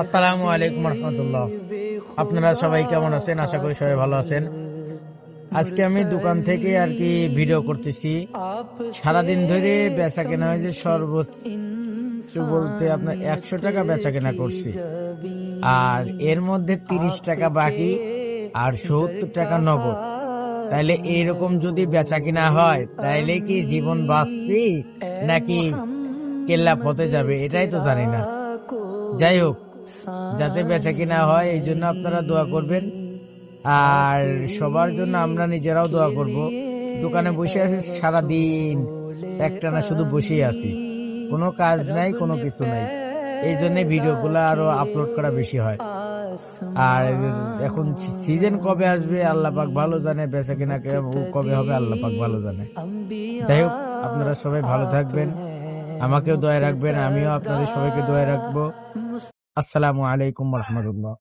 আসসালামু আলাইকুম রহমতুল্লাহ। আপনারা সবাই কেমন আছেন? আশা করি সবাই ভালো আছেন। আজকে আমি দোকান থেকে আর কি ভিডিও করতেছি। সারাদিন ধরে বেচা কেনা হয়েছে সর্বোচ্চ বলতে আপনার 100 টাকা বেচা কেনা করছি, আর এর মধ্যে 30 টাকা বাকি আর 70 টাকা নগদ। তাইলে এইরকম যদি বেচা কিনা হয় তাইলে কি জীবন বাঁচবে নাকি কেল্লা পথে যাবে, এটাই তো জানি না। যাই হোক, যাতে বেচা কিনা হয় এই জন্য আপনারা দোয়া করবেন, আর সবার জন্য আমরা নিজেরাও দোয়া করব। দোকানে বসে আছি সারাদিন, একটানা শুধু বসেই আছি, কোনো কাজ নাই, কোনো কিছু নাই। এই জন্য ভিডিওগুলো আরো আপলোড করা বেশি হয়। আর এখন সিজন কবে আসবে আল্লাহ পাক ভালো জানে, বেচা কিনা কবে হবে আল্লাহ পাক ভালো জানে। যাই হোক, আপনারা সবাই ভালো থাকবেন, আমাকেও দোয়া রাখবেন, আমিও আপনাদের সবাইকে দোয়া রাখবো। আসসালামু আলাইকুম রহমতুল্লাহ।